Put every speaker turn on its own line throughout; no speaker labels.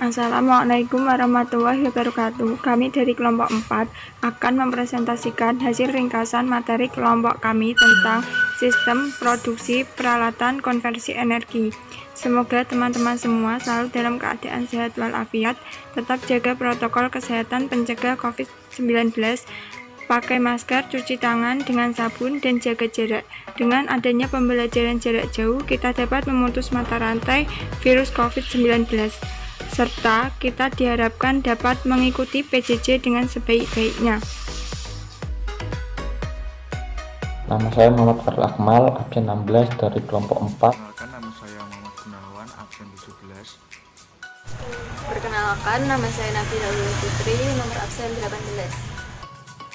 Assalamualaikum warahmatullahi wabarakatuh. Kami dari kelompok 4 akan mempresentasikan hasil ringkasan materi kelompok kami tentang sistem produksi peralatan konversi energi. Semoga teman-teman semua selalu dalam keadaan sehat walafiat, tetap jaga protokol kesehatan pencegah COVID-19, pakai masker, cuci tangan dengan sabun, dan jaga jarak. Dengan adanya pembelajaran jarak jauh, kita dapat memutus mata rantai virus COVID-19. Serta kita diharapkan dapat mengikuti PJJ dengan sebaik-baiknya.
Nama saya Muhammad Faril Akmal, absen 16 dari kelompok 4.
Perkenalkan, nama saya Muhammad Gunawan, absen 17.
Perkenalkan, nama saya Nabila Ulul Fitri, nomor absen 18.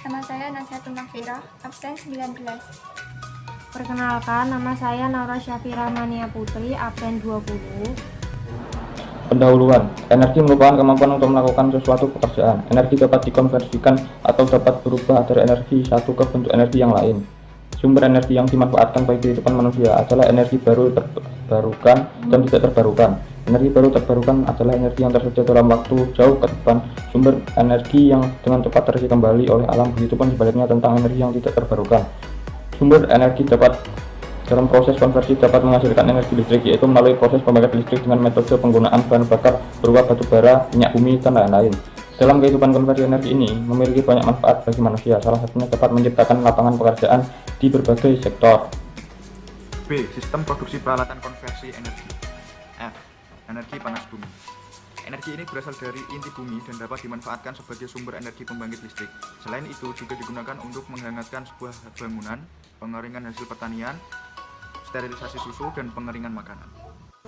Nama saya Nasihatun Makfirah, absen 19.
Perkenalkan, nama saya Naura Syafira Mania Putri, absen 20.
Pendahuluan, energi merupakan kemampuan untuk melakukan sesuatu pekerjaan. Energi dapat dikonversikan atau dapat berubah dari energi satu ke bentuk energi yang lain. Sumber energi yang dimanfaatkan bagi kehidupan manusia adalah energi baru terbarukan dan tidak terbarukan. Energi baru terbarukan adalah energi yang tersedia dalam waktu jauh ke depan. Sumber energi yang dengan cepat terisi kembali oleh alam, begitupun sebaliknya tentang energi yang tidak terbarukan. Sumber energi dalam proses konversi dapat menghasilkan energi listrik, yaitu melalui proses pembangkit listrik dengan metode penggunaan bahan bakar berupa batu bara, minyak bumi, dan lain-lain. Dalam kehidupan konversi energi ini memiliki banyak manfaat bagi manusia, salah satunya dapat menciptakan lapangan pekerjaan di berbagai sektor.
B. Sistem produksi peralatan konversi energi. F. Energi panas bumi. Energi ini berasal dari inti bumi dan dapat dimanfaatkan sebagai sumber energi pembangkit listrik. Selain itu juga digunakan untuk menghangatkan sebuah bangunan, pengeringan hasil pertanian, sterilisasi susu, dan pengeringan makanan.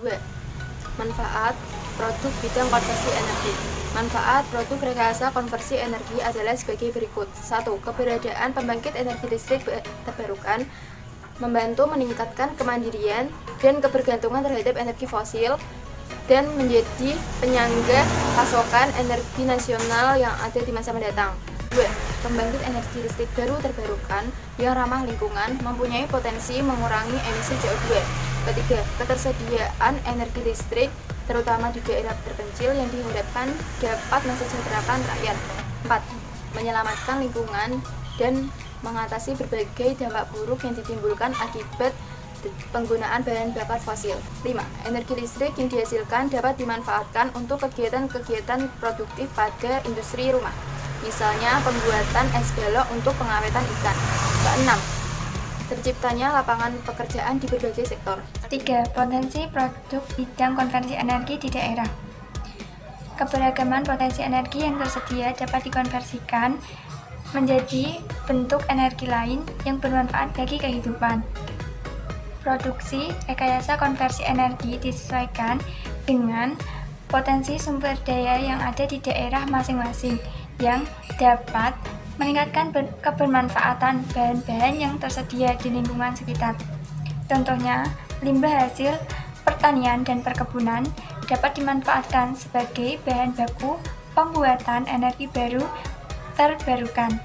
2. Manfaat produk bidang konversi energi. Manfaat produk rekayasa konversi energi adalah sebagai berikut. 1. Keberadaan pembangkit energi listrik terbarukan membantu meningkatkan kemandirian dan kebergantungan terhadap energi fosil dan menjadi penyangga pasokan energi nasional yang ada di masa mendatang. 2. Pembangkit energi listrik baru terbarukan yang ramah lingkungan mempunyai potensi mengurangi emisi CO2. Ketiga, ketersediaan energi listrik terutama di daerah terpencil yang diharapkan dapat mensejahterakan rakyat. 4. Menyelamatkan lingkungan dan mengatasi berbagai dampak buruk yang ditimbulkan akibat penggunaan bahan bakar fosil. 5. Energi listrik yang dihasilkan dapat dimanfaatkan untuk kegiatan-kegiatan produktif pada industri rumah. Misalnya pembuatan es balok untuk pengawetan ikan. Keenam, terciptanya lapangan pekerjaan di berbagai sektor.
3. Potensi produk bidang konversi energi di daerah. Keberagaman potensi energi yang tersedia dapat dikonversikan menjadi bentuk energi lain yang bermanfaat bagi kehidupan. Produksi rekayasa konversi energi disesuaikan dengan potensi sumber daya yang ada di daerah masing-masing yang dapat meningkatkan kebermanfaatan bahan-bahan yang tersedia di lingkungan sekitar. Contohnya, limbah hasil pertanian dan perkebunan dapat dimanfaatkan sebagai bahan baku pembuatan energi baru terbarukan.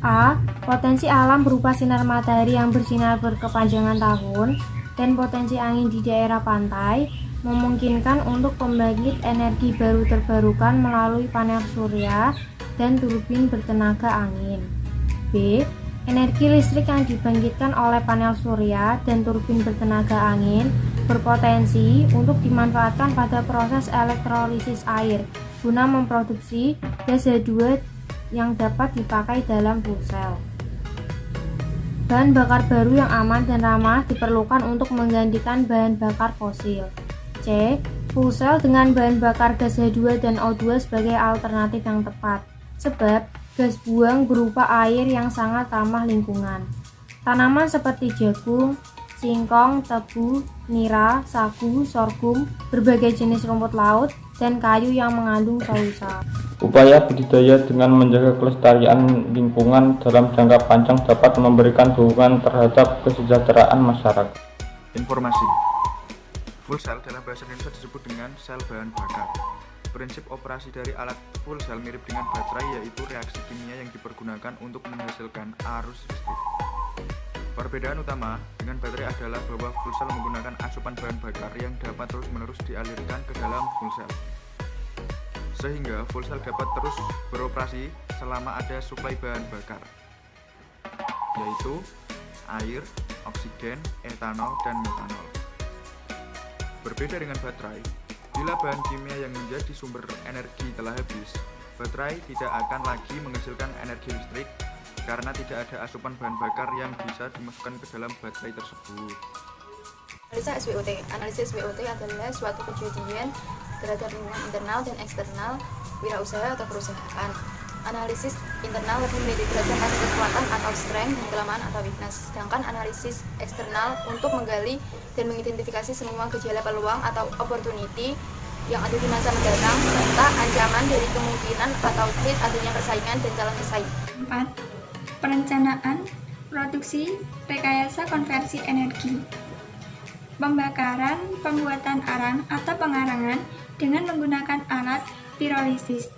A. Potensi alam berupa sinar matahari yang bersinar berkepanjangan tahun dan potensi angin di daerah pantai memungkinkan untuk pembangkit energi baru terbarukan melalui panel surya dan turbin bertenaga angin. B. Energi listrik yang dibangkitkan oleh panel surya dan turbin bertenaga angin berpotensi untuk dimanfaatkan pada proses elektrolisis air guna memproduksi gas H2 yang dapat dipakai dalam fuel cell. Bahan bakar baru yang aman dan ramah diperlukan untuk menggantikan bahan bakar fosil. C. Fuel cell dengan bahan bakar gas H2 dan O2 sebagai alternatif yang tepat, sebab gas buang berupa air yang sangat ramah lingkungan. Tanaman seperti jagung, singkong, tebu, nira, sagu, sorghum, berbagai jenis rumput laut, dan kayu yang mengandung salusa.
Upaya budidaya dengan menjaga kelestarian lingkungan dalam jangka panjang dapat memberikan dukungan terhadap kesejahteraan masyarakat.
Informasi. Fuel cell dalam bahasa Indonesia disebut dengan sel bahan bakar. Prinsip operasi dari alat fuel cell mirip dengan baterai, yaitu reaksi kimia yang dipergunakan untuk menghasilkan arus listrik. Perbedaan utama dengan baterai adalah bahwa fuel cell menggunakan asupan bahan bakar yang dapat terus-menerus dialirkan ke dalam fuel cell, sehingga fuel cell dapat terus beroperasi selama ada suplai bahan bakar, yaitu air, oksigen, etanol, dan metanol. Berbeda dengan baterai, bila bahan kimia yang menjadi sumber energi telah habis, baterai tidak akan lagi menghasilkan energi listrik karena tidak ada asupan bahan bakar yang bisa dimasukkan ke dalam baterai tersebut.
Analisa SWOT. Analisis SWOT adalah suatu kejadian terhadap lingkungan internal dan eksternal wirausaha atau perusahaan. Analisis internal lebih menitik beratkan pada kekuatan atau strength dan kelemahan atau weakness, sedangkan analisis eksternal untuk menggali dan mengidentifikasi semua gejala peluang atau opportunity yang ada di masa mendatang serta ancaman dari kemungkinan atau threat adanya persaingan dan calon pesaing.
4. Perencanaan, produksi, rekayasa konversi energi. Pembakaran, pembuatan arang atau pengarangan dengan menggunakan alat pirolisis.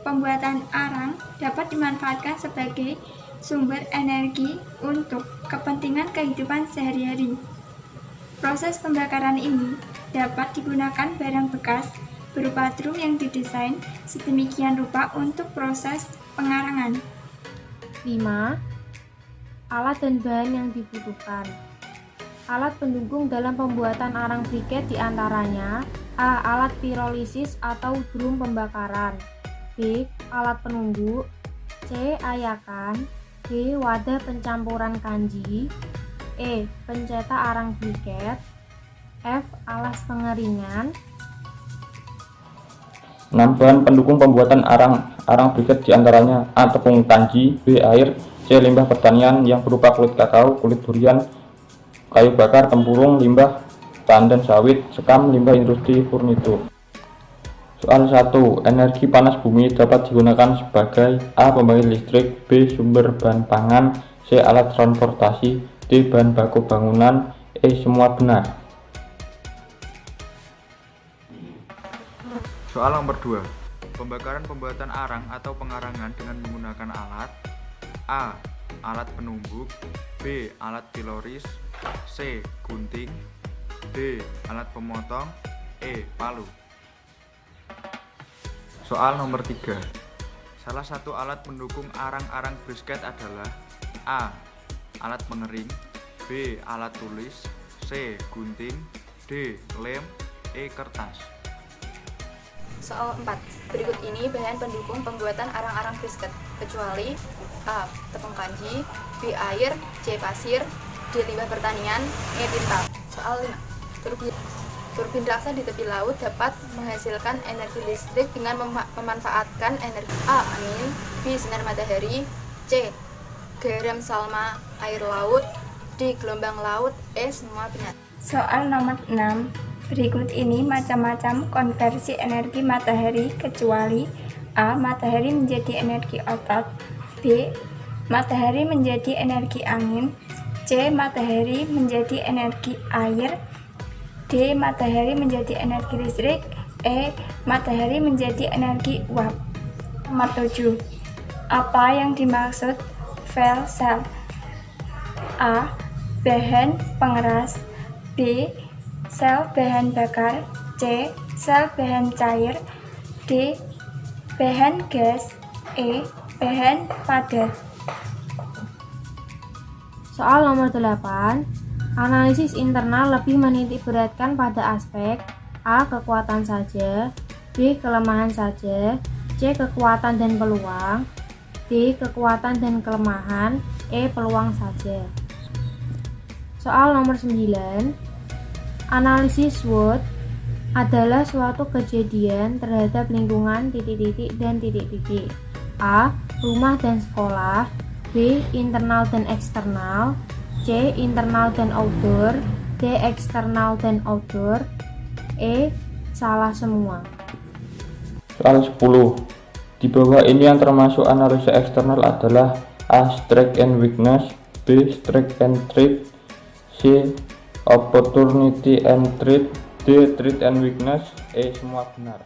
Pembuatan arang dapat dimanfaatkan sebagai sumber energi untuk kepentingan kehidupan sehari-hari. Proses pembakaran ini dapat digunakan barang bekas berupa drum yang didesain sedemikian rupa untuk proses pengarangan.
5. Alat dan bahan yang dibutuhkan. Alat pendukung dalam pembuatan arang briket diantaranya A. Alat pirolisis atau drum pembakaran, B. Alat penumbuk, C. Ayakan, D. Wadah pencampuran kanji, E. Pencetak arang briket, F. Alas pengeringan.
6 bahan pendukung pembuatan arang briket diantaranya A. Tepung kanji, B. Air, C. Limbah pertanian yang berupa kulit kakao, kulit durian, kayu bakar, tempurung, limbah tandan sawit, sekam, limbah industri furnitur. Soal 1. Energi panas bumi dapat digunakan sebagai A. Pembangkit listrik, B. Sumber bahan pangan, C. Alat transportasi, D. Bahan baku bangunan, E. Semua benar.
Soal nomor 2. Pembakaran pembuatan arang atau pengarangan dengan menggunakan alat A. Alat penumbuk, B. Alat piloris, C. Gunting, D. Alat pemotong, E. Palu. Soal nomor 3. Salah satu alat pendukung arang-arang brisket adalah A. Alat pengering, B. Alat tulis, C. Gunting, D. Lem, E. Kertas.
Soal 4. Berikut ini bahan pendukung pembuatan arang-arang brisket, kecuali A. Tepung kanji, B. Air, C. Pasir, D. Limbah pertanian, E. Tinta. Soal 5. Turbin raksasa di tepi laut dapat menghasilkan energi listrik dengan memanfaatkan energi A. Angin, B. Sinar matahari, C. Garam salma air laut, D. Gelombang laut, E. Semua benar.
Soal nomor 6. Berikut ini macam-macam konversi energi matahari kecuali A. Matahari menjadi energi otot, B. Matahari menjadi energi angin, C. Matahari menjadi energi air, D. Matahari menjadi energi listrik, E. Matahari menjadi energi uap. Nomor 7. Apa yang dimaksud fuel cell? A. Bahan pengeras, B. Sel bahan bakar, C. Sel bahan cair, D. Bahan gas, E. Bahan padat.
Soal nomor 8. Analisis internal lebih menitik beratkan pada aspek A. Kekuatan saja, B. Kelemahan saja, C. Kekuatan dan peluang, D. Kekuatan dan kelemahan, E. Peluang saja. Soal nomor 9. Analisis SWOT adalah suatu kejadian terhadap lingkungan titik-titik dan titik-titik. A. Rumah dan sekolah, B. Internal dan eksternal, C. Internal dan outdoor, D. Eksternal dan outdoor, E. Salah semua.
Soal 10. Di bawah ini yang termasuk analisa eksternal adalah A. Strength and weakness, B. Strength and threat, C. Opportunity and threat, D. Threat and weakness, E. Semua benar.